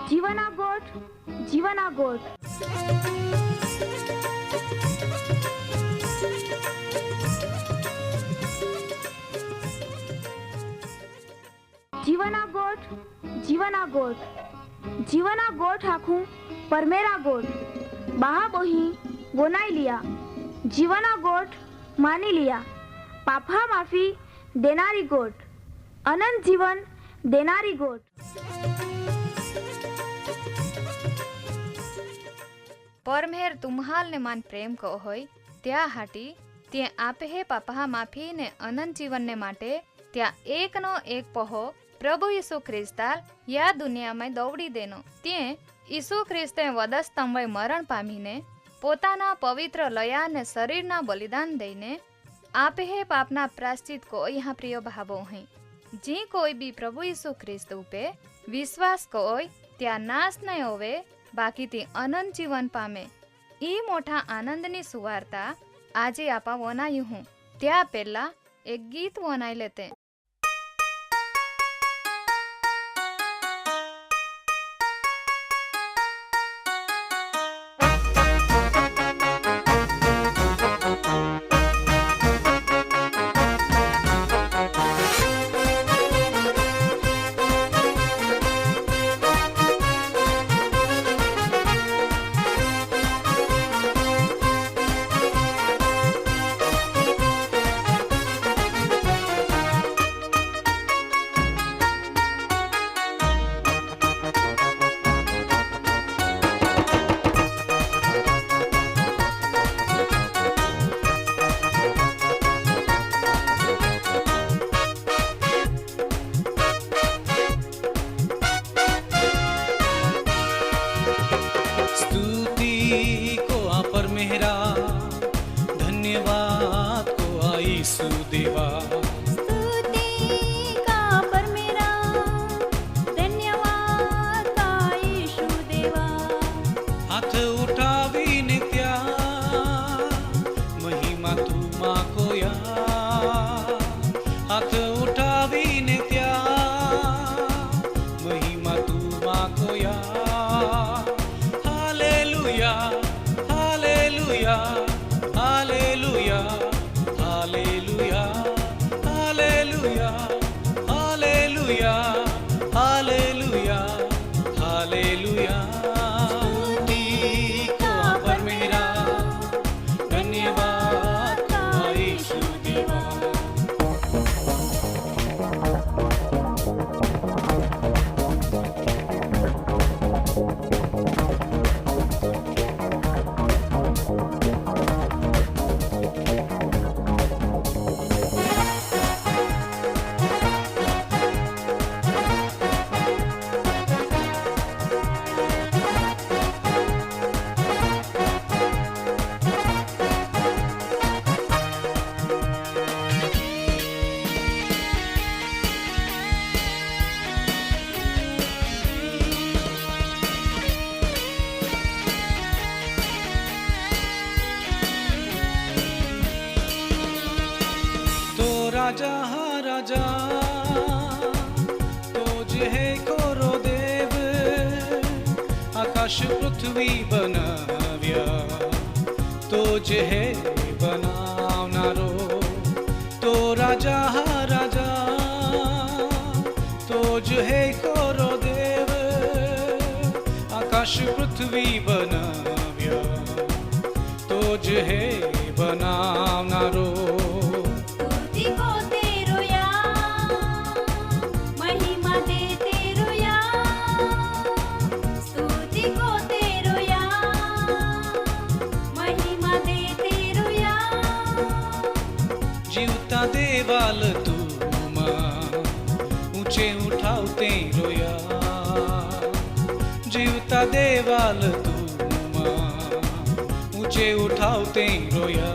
जीवना गोठ, जीवना गोठ। जीवना गोठ, जीवना गोठ, जीवना गोठ आखू परमेरा गोठ। बाहा बोही गोनाई लिया, जीवना गोठ मानी लिया। पापा माफी देनारी गोठ, अनंत जीवन देनारी गोठ। परमेर तुम्हाल ने मान प्रेम को होय त्या हाटी ते आपे हे पापा माफी ने अनंत जीवन ने माटे त्या एक नो एक पहो प्रभु यीशु ख्रिस्ताल या दुनिया में दौड़ी देनो ते यीशु ख्रिस्ते वधस्तंभे मरण पामीने पोताना पवित्र लया ने शरीरना बलिदान दईने आपे हे पापना प्राश्चित को यहाँ प्रिय भावो है। जी कोई भी प्रभु यीशु ख्रिस्त पे विश्वास कोय त्या नाश नहीं होवे बाकी ती अनंत जीवन पामे। ई मोटा आनंदनी सुवार्ता आजे आपा वनायु हूँ त्या पहला एक गीत वनाई लेते। राजा हा राजा तोज है कोरो देव आकाश पृथ्वी बनाव्या तोज है बनावनारो तो राजा हा राजा तोज है कोरो देव आकाश पृथ्वी बनाव्या तोज है बनावनारो देवाल तुम ऊंचे उठावते रोया जीवता देवाल तुम ऊंचे उठावते रोया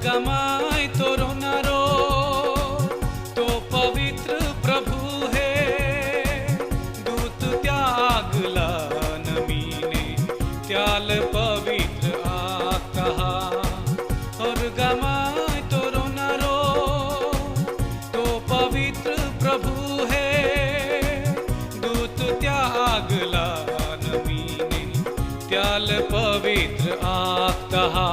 गमाय तो रोनारो तो पवित्र प्रभु है दूत त्यागला नमीने त्याल पवित्र आकहा और गमाय तो रोनारो तो पवित्र प्रभु है दूत त्यागला नमीने त्याल पवित्र आकहा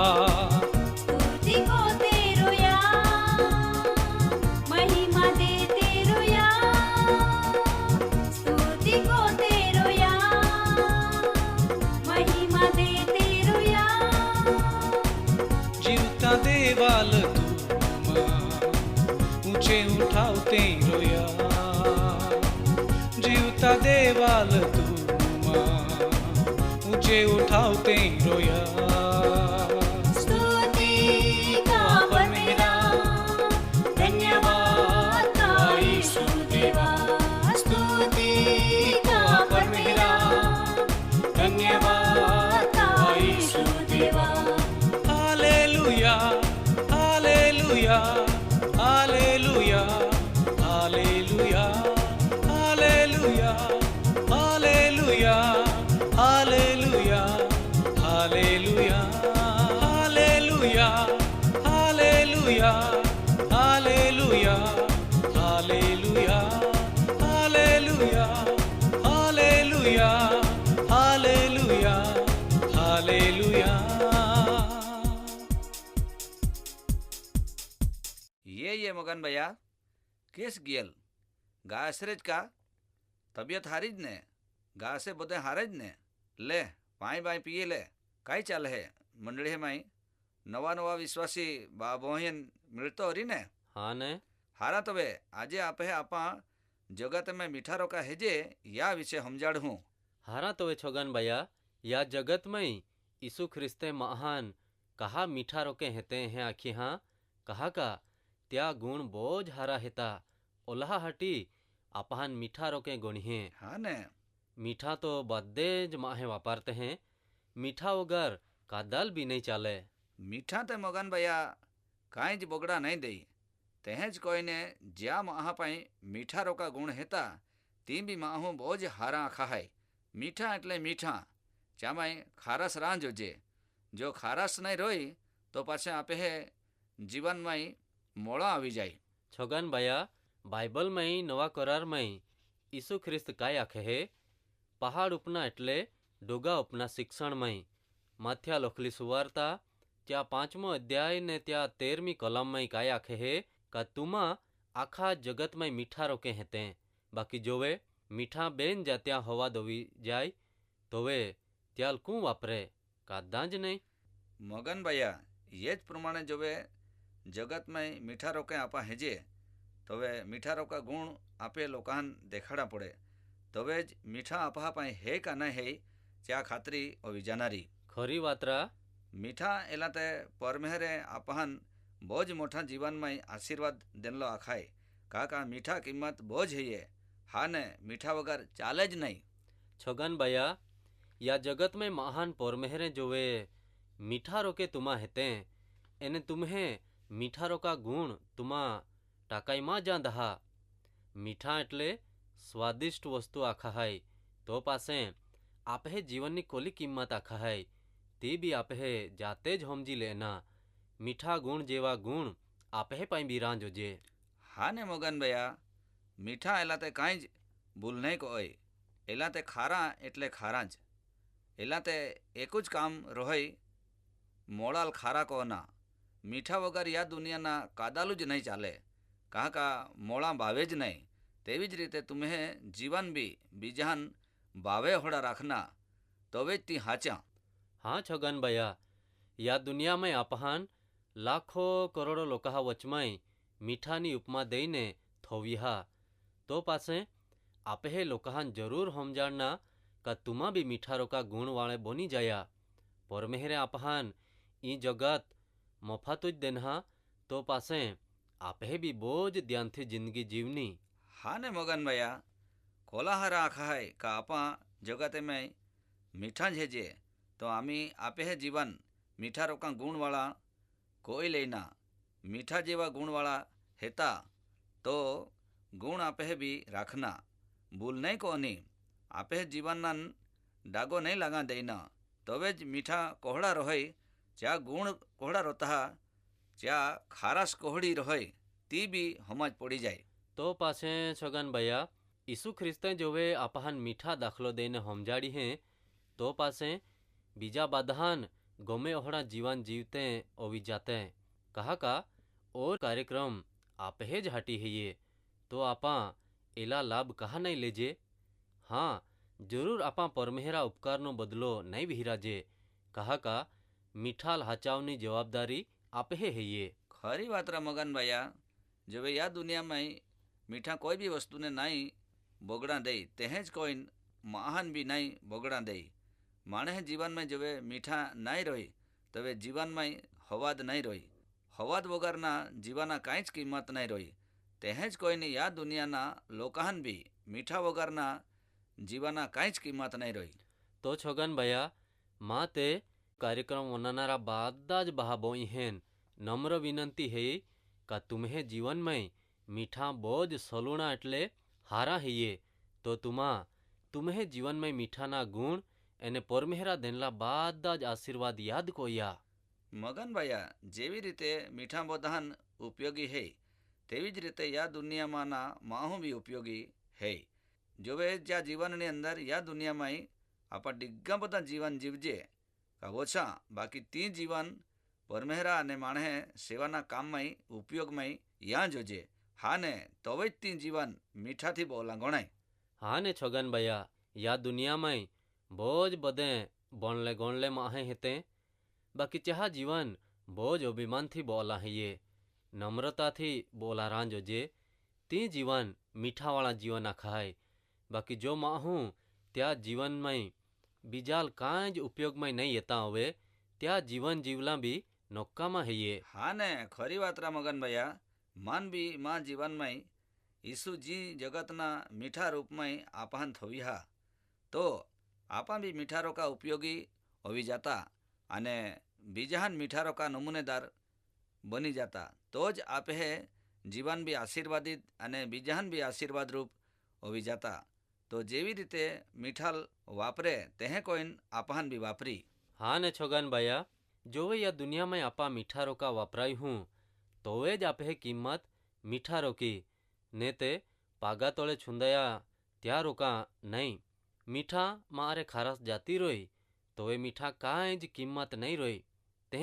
देवाल तू ऊंचे उठावते रोया जीवता देवाल तू ऊंचे उठावते रोया स्तुति का परमेरा धन्यवाद का यीशु देवा स्तुति का परमेरा धन्यवाद का यीशु देवा Hallelujah, hallelujah, hallelujah, hallelujah, hallelujah, hallelujah, hallelujah, hallelujah, hallelujah, hallelujah, hallelujah, hallelujah, hallelujah, hallelujah, hallelujah. ये मगन भैया केस गियल घासरेज का तबियत हारी ज ने घासे बधे हारे ज ने ले पाई बाई पिए ले काई चाल है मंडली है माई नवा नवा विश्वासी बाबोहिन मिलतो हरी ने हाँ ने हारा तबे आजे आप है आपा जगत में मीठा रोका हेजे या विषय समझाड़ हूँ हारा तो वे छोगन भैया या जगत में यीशु ख्रिस्ते महान कहा मीठा रोके हेते हैं आखी हाँ कहा का त्या गुण बोझ हारा हेता ओलाहा हटी आपहान मीठा रोके गुणिहे हाँ ने मीठा तो बद्दे ज माहे वापरते हैं मीठा वगर कादल भी नहीं चाले मीठा ते मगन भैया काई ज बोगड़ा नहीं दई तेज कोई ने ज्या माहा पाई मीठा रोका गुण हेता ती भी माहू बोझ हारा आखा है मीठा एटले मीठा चामाई खारस राह जोजे जो खारस नहीं रोई तो पाछे आपे है जीवन में मोड़ा आवी जाए छोगन भैया बाइबल में नवा करार में यीशु ख्रिस्त काय आखे है पहाड़ उपना एटले डोगा उपना शिक्षण में माथ्या लोखली सुवार्ता त्या 5मो अध्याय ने त्या 13मी कलम में काय आखे है का तुमा आखा जगत में मीठा रोके हेते बाकी जोवे मीठा बेन जात्या हवा दोवी जाय तो वे त्याल कू वापरे का दांज नहीं मगन भैया ये ज प्रमाणे जोवे जगत में मीठा रोके आपा हेजे तो वे मीठा रोका गुण आपे लोकान देखाड़ा पड़े तो वे मीठा आपा पाई है का नहीं है त्या खातरी और विजानारी खरी वात्रा मीठा एलाते परमेहरे आपहान बोझ मोठा जीवन में आशीर्वाद देनलो आखाय का मीठा किम्मत बोझ है ये हाँ ने मीठा वगर चाले ज नहीं छोगन भैया या जगत में महान परमेहरे जोवे मीठा रोके तुमा हेते एने तुम्हें मीठा रोका गुण तुमा टाकाई मा जा दहा मीठा एटले स्वादिष्ट वस्तु आखा है तो पासे आपहे जीवन की कोली किम्मत आखा है ते भी आपहे जाते ज हमजी लेना मीठा गुण जेवा गुण आपहे पाई बीरां जोजे हाँ ने मगन भैया मीठा एलाते काई ज भूल नहीं को एलाते खारा एटले खारा ज एलाते एकूज काम रोहई मोड़ाल खारा को ना मीठा वगर या दुनिया ना कादालू ज नहीं चाले कहा का मोड़ा भावे ज नहीं तेवी ज रीते तुम्हें जीवन भी बीजान भावे होड़ा राखना तो वे ती हाचा हाँ छोगन भैया या दुनिया में आपहान लाखों करोड़ों लोका वचमाई मीठानी उपमा दईने थोविहा तो पासे आपहे लोकाहान जरूर हमजाड़ना का तुमा भी मीठा रोका गुण वाले बनी जाया परमेहरे आपहान ई जगत मफातुज देनहा तो पासे आपहे भी बोझ ध्यान थी जिंदगी जीवनी हाँ ने मगन भैया कोलाहरा आखा है का आपा जगते में मीठा झेजे तो आमी आपे है जीवन मीठा रोका गुण वाला કોઈ લઈના મીઠા જેવા ગુણવાળા હેતા તો ગુણ આપે બી રાખના ભૂલ નહીં કોની આપે જીવનના ડાગો નહીં લાગા દઈના તવે જ મીઠા કોહડા રહોય જ્યાં ગુણ કોહડા રોતા જ્યાં ખારાશ કોહડી રહોય તી બી હમજ પડી જાય. તો પાછે છગન ભૈયા ઈસુ ખ્રિસ્તે જોવે આપહાન મીઠા દાખલો દઈને સમજાડી હે તો પાછે બીજા બાધાન ગમે ઓહડા જીવન જીવતે ઓવી જાતે કહા કા ઓર કાર્યક્રમ આપે જ હાટી હૈયે તો આપા એલા લાભ કહા નહીં લેજે. હા જરૂર આપા પરમેહરા ઉપકારનો બદલો નહીં વિહરાજે કહા કા મીઠાલ હાચાવની જવાબદારી આપે હૈયે. ખરી વાત રા મગન ભૈયા જોવે યા દુનિયામાં મીઠા કોઈ બી વસ્તુને નહીં બોગડા દઈ તે જ કોઈ મહાન બી નહીં બોગડા દઈ માણસ જીવનમાં જોવે મીઠા નહીં રોય તવે જીવનમાં હવાદ નહીં રોય હવાદ વગરના જીવાના કાંઈ જ કિંમત નહીં રોય તે જ કોઈની યા દુનિયાના લોકાહન બી મીઠા વગરના જીવાના કાંઈ જ કિંમત નહીં રોય. તો છોગન ભૈયા માં તે કાર્યક્રમ વનાનારા બધા જ બહાબોઈ હેન નમ્ર વિનંતી હે કા તુમ્હે જીવનમાં મીઠા બોજ સલુણા એટલે હારા હૈયે તો તુમ્હે જીવનમાં મીઠાના ગુણ એને પરમેહરા દેનલા બધા જ આશીર્વાદ યાદ કોયા. મગન ભૈયા જેવી રીતે મીઠા બધાન ઉપયોગી હે તેવી જ રીતે યા દુનિયામાંના માહું બી ઉપયોગી હે. જોવે જ્યાં જીવનની અંદર યા દુનિયામાં આપણા ડિગ્ગા બધા જીવન જીવજે કા ઓછા બાકી તી જીવન પરમેહરા અને માણસે સેવાના કામમાં ઉપયોગમાં યાં જોજે. હા ને તવે જ તી જીવન મીઠાથી બોલા ગણાય. હા ને છગન ભૈયા યા દુનિયામાં બોજ બધે બોણલે ગોણલે માહે હેતે બાકી ચાહા જીવન બોજ અભિમાનથી બોલા હૈયે નમ્રતાથી બોલા રાંજોજે તી જીવન મીઠાવાળા જીવન ખાય બાકી જો માહું ત્યાં જીવનમાં બીજાલ કાંઈ જ ઉપયોગમાં નહીં યતા હવે ત્યાં જીવન જીવલા બી નોક્કામાં હૈયે. હા ને ખરી વાત રા મગન ભૈયા માન બી માં જીવનમાં ઈસુજી જગતના મીઠા રૂપમાં આપાન થવી હા તો આપા બી મીઠારો કા ઉપયોગી હોવી જાતા અને બીજાન મીઠારો કા નમૂનેદાર બની જાતા તો જ આપે જીવન બી આશીર્વાદિત અને બીજાન બી આશીર્વાદ રૂપ હોવી જાતા. તો જેવી રીતે મીઠાલ વાપરે તે કોઈને આપાન બી વાપરી. હા ને છોગન ભૈયા જોવે યા દુનિયામાં આપા મીઠા રોકા વાપરાય હું તોવે જ આપે કિંમત મીઠા રોકી ને તે પાગા તોળે છુંદાયા ત્યાં રોકા નહીં. મીઠા મારે ખારસ જાતી રોઈ તોવે મીઠા કાંઈ જ કિંમત નહીં રોઈ તે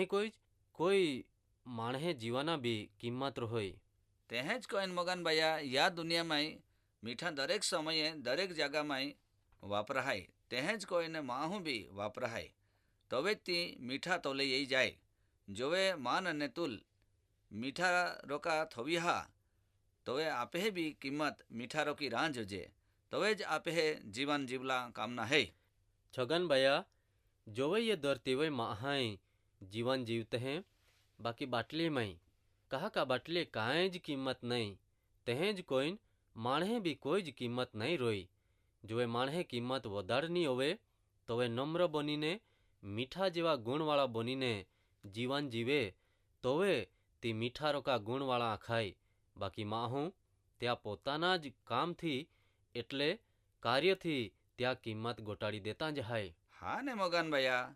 કોઈ માણસે જીવાના બી કિંમત રોય. તે જ કોઈને મગન ભૈયા યા દુનિયામાં મીઠા દરેક સમયે દરેક જગામાં વાપરાય તે જ કોઈને માહું બી વાપરાય તવે જ તી મીઠા તોલે એ જાય. જોવે માન અને તુલ મીઠા રોકા થવી હા તોવે આપે બી કિંમત મીઠા રોકી રાહ જોજે તવે જ આપે જીવન જીવલા કામના હે. છગન ભૈયા જોવે ये धरती वे माहाई जीवन जीवते हैं बाकी बाटली में कहा का बाटली कांई જ કિંમત નહીં તેં જ કોઈન માણહે બી કોઈ જ કિંમત નહીં રોઈ. જો એ માણહે કિંમત વધારની હોવે તો એ નમ્ર બનીને મીઠા જેવા ગુણવાળા બનીને જીવન જીવે તોવે તે મીઠા રોકા ગુણવાળા ખાય બાકી માહું ત્યાં પોતાના જ કામથી એટલે કાર્યથી ત્યાં કિંમત ગોટાડી દેતા જાય. હા ને મગન ભૈયા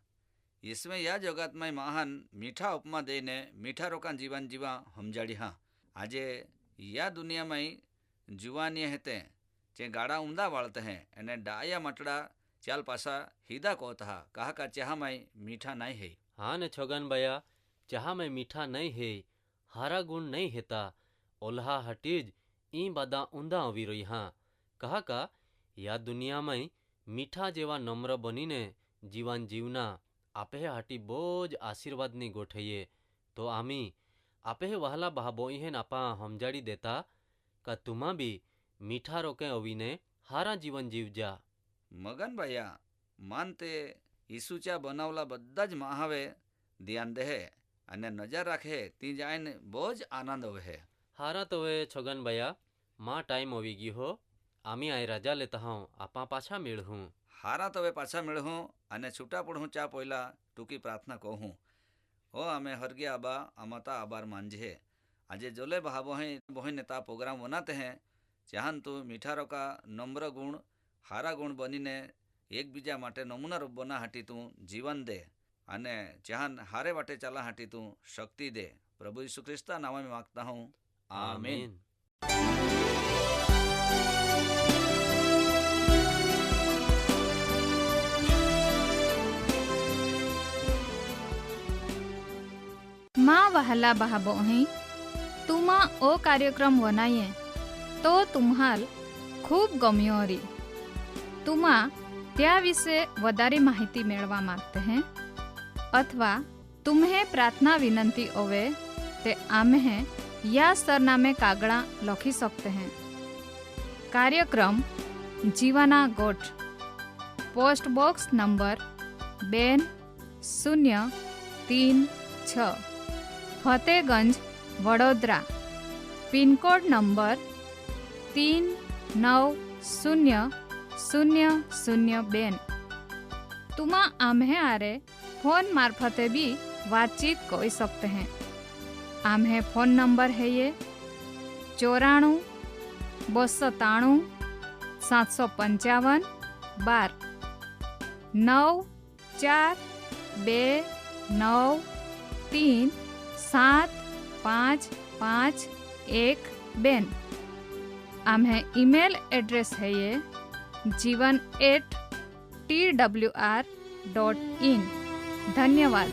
ઈસમે યા જગતમાં મહાન મીઠા ઉપમા દઈને મીઠા રોકા જીવન જીવા સમજાડી. હા આજે યા દુનિયામાં જુવાની હેતે જે ગાડા ઊંધા વાળતે હે અને ડાયા મટડા ચાલ પાસા હીદા કોત હા કહા કા ચાહમાં મીઠા નહીં હે. હા ને છગન ભૈયા ચાહમાં મીઠા નહીં હે હારા ગુણ નહીં હેતા ઓલ્હા હટી જ ઈ બધા ઊંધા આવી રહી. હા કહા કા યા દુનિયામાં મીઠા જેવા નમ્ર બનીને જીવન જીવના આપે હાટી બહુ જ આશીર્વાદની ગોઠવીએ તો આમી આપે વહાલા બહાબોઈહેન આપા સમજાડી દેતા કા તુમા બી મીઠા રોકે અવીને હારા જીવન જીવજા. મગન ભૈયા માન તે ઈસુચા બનાવલા બધા જ મહાવે ધ્યાન દે અને નજર રાખે તી જાયને બહુ જ આનંદ હવે. હારા તો હવે છગન ભૈયા માં ટાઈમ આવી ગયો હો આમી આય રજા લેતા હું આપા પાછા મેળ હું. હારા તો હવે પાછા મેળહું અને છૂટા પડું ચા પહેલાં ટૂંકી પ્રાર્થના કહું. हो आमे हरगे आबा अमता आबार मांझे आज जोले बहा बहिन नेता प्रोग्राम बनाते हैं चाहन तू मीठारो का नम्र गुण हारा गुण बनीने एक बीजा माटे नमूना रूप बना हाटी तू जीवन दे अने चाहन हारे वाटे चला हाटी तू शक्ति दे। प्रभु यीशु ख्रिस्ता नाम में मांगता हूँ, आमीन। માં વહાલા બહાબો અહીં તુમા ઓ કાર્યક્રમ વનાઈએ તો તુમ્હાલ ખૂબ ગમ્યો હરી। તુમા त्या વિશે વધારે માહિતી મેળવા માંગતે हैं अथवा तुम्हें प्रार्थना विनंती होवे ते आम्हे या सरनामे कागड़ा लखी सकते हैं। कार्यक्रम जीवाना गोठ, post box number 2036 Fatehganj Vadodara, pin code number 390002। तुमा आम्हे आरे फोन मार्फते भी बातचीत कर सकते हैं। आम्हे फोन नंबर है ये 94 293 755 12 9429375512। आम्हे ईमेल एड्रेस है ये jivan@twr.in। धन्यवाद।